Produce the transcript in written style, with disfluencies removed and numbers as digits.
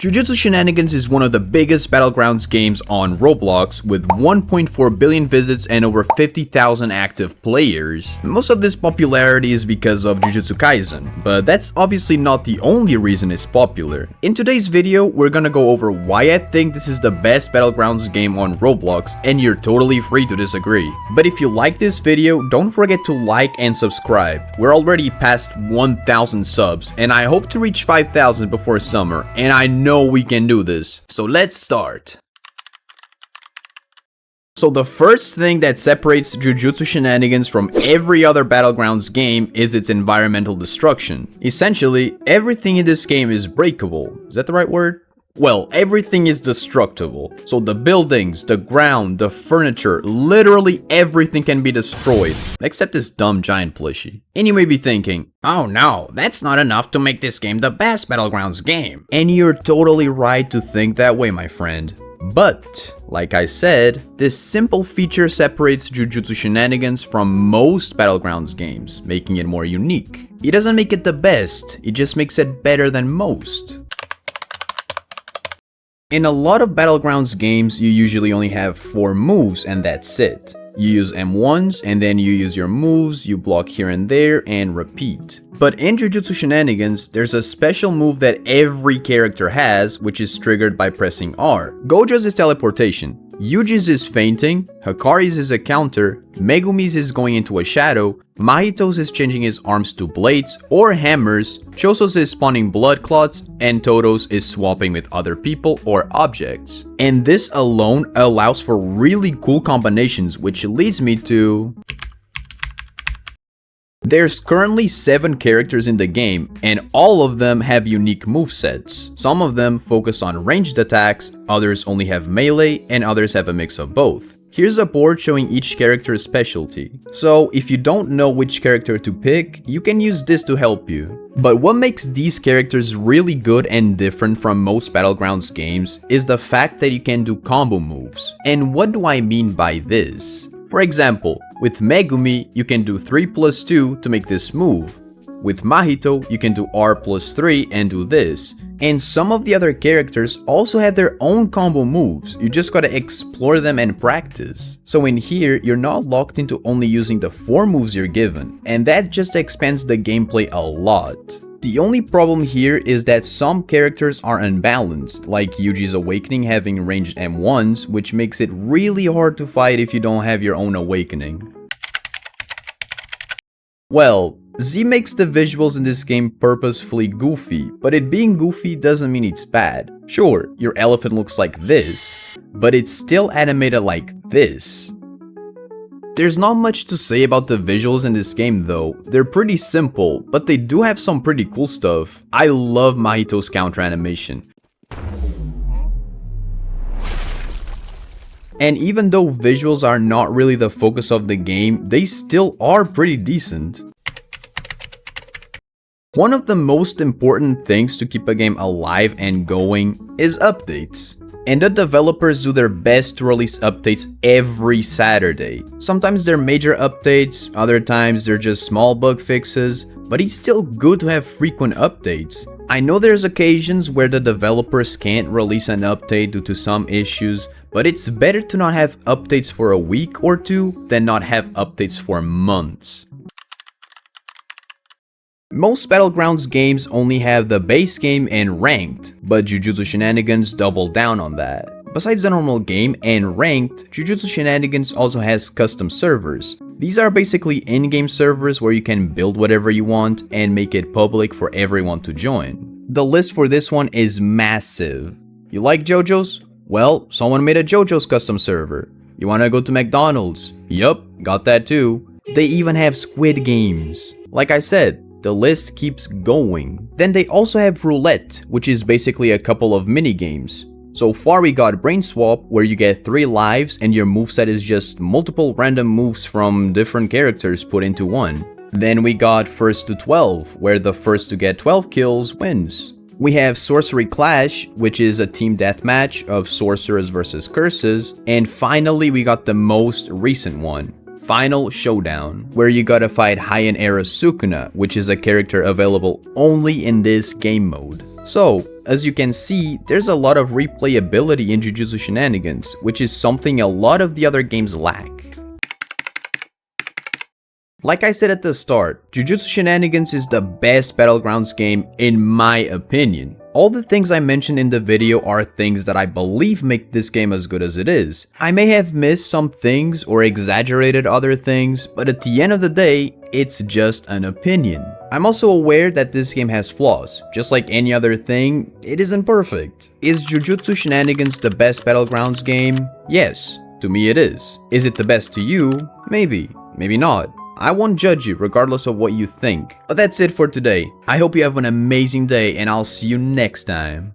Jujutsu Shenanigans is one of the biggest Battlegrounds games on Roblox with 1.4 billion visits and over 50,000 active players. Most of this popularity is because of Jujutsu Kaisen, but that's obviously not the only reason it's popular. In today's video, we're gonna go over why I think this is the best Battlegrounds game on Roblox, and you're totally free to disagree. But if you like this video, don't forget to like and subscribe. We're already past 1,000 subs, and I hope to reach 5,000 before summer, and I know we can do this. So let's start. So the first thing that separates Jujutsu Shenanigans from every other Battlegrounds game is its environmental destruction. Essentially, everything in this game is breakable. Is that the right word? Well, everything is destructible. So the buildings, the ground, the furniture, literally everything can be destroyed, except this dumb giant plushie. And you may be thinking, oh no, that's not enough to make this game the best Battlegrounds game. And you're totally right to think that way, my friend. But, like I said, this simple feature separates Jujutsu Shenanigans from most Battlegrounds games, making it more unique. It doesn't make it the best, it just makes it better than most. In a lot of Battlegrounds games, you usually only have 4 moves and that's it. You use M1s and then you use your moves, you block here and there, and repeat. But in Jujutsu Shenanigans, there's a special move that every character has, which is triggered by pressing R. Gojo's is teleportation, Yuji's is fainting, Hakari's is a counter, Megumi's is going into a shadow, Mahito's is changing his arms to blades or hammers, Choso's is spawning blood clots, and Todo's is swapping with other people or objects. And this alone allows for really cool combinations, which leads me to... There's currently 7 characters in the game, and all of them have unique movesets. Some of them focus on ranged attacks, others only have melee, and others have a mix of both. Here's a board showing each character's specialty. So if you don't know which character to pick, you can use this to help you. But what makes these characters really good and different from most Battlegrounds games is the fact that you can do combo moves. And what do I mean by this? For example, with Megumi, you can do 3+2 to make this move. With Mahito, you can do R+3 and do this. And some of the other characters also have their own combo moves, you just gotta explore them and practice. So in here, you're not locked into only using the 4 moves you're given, and that just expands the gameplay a lot. The only problem here is that some characters are unbalanced, like Yuji's Awakening having ranged M1s, which makes it really hard to fight if you don't have your own awakening. Well, Z makes the visuals in this game purposefully goofy, but it being goofy doesn't mean it's bad. Sure, your elephant looks like this, but it's still animated like this. There's not much to say about the visuals in this game though. They're pretty simple, but they do have some pretty cool stuff. I love Mahito's counter animation. And even though visuals are not really the focus of the game, they still are pretty decent. One of the most important things to keep a game alive and going is updates. And the developers do their best to release updates every Saturday. Sometimes they're major updates, other times they're just small bug fixes, but it's still good to have frequent updates. I know there's occasions where the developers can't release an update due to some issues, but it's better to not have updates for a week or 2 than not have updates for months. Most Battlegrounds games only have the base game and ranked, but Jujutsu Shenanigans double down on that. Besides the normal game and ranked, Jujutsu Shenanigans also has custom servers. These are basically in-game servers where you can build whatever you want and make it public for everyone to join. The list for this one is massive. You like JoJo's? Well, someone made a JoJo's custom server. You wanna go to McDonald's? Yup, got that too. They even have Squid Games. Like I said, the list keeps going. Then they also have Roulette, which is basically a couple of mini games. So far we got Brain Swap, where you get 3 lives and your moveset is just multiple random moves from different characters put into one. Then we got First to 12, where the first to get 12 kills wins. We have Sorcery Clash, which is a team deathmatch of sorcerers versus curses. And finally we got the most recent one, Final Showdown, where you gotta fight Heian era Sukuna, which is a character available only in this game mode. So, As you can see, there's a lot of replayability in Jujutsu Shenanigans, which is something a lot of the other games lack. Like I said at the start, Jujutsu Shenanigans is the best Battlegrounds game in my opinion. All the things I mentioned in the video are things that I believe make this game as good as it is. I may have missed some things or exaggerated other things, but at the end of the day, it's just an opinion. I'm also aware that this game has flaws. Just like any other thing, it isn't perfect. Is Jujutsu Shenanigans the best Battlegrounds game? Yes, to me it is. Is it the best to you? Maybe, maybe not. I won't judge you regardless of what you think. But that's it for today. I hope you have an amazing day and I'll see you next time.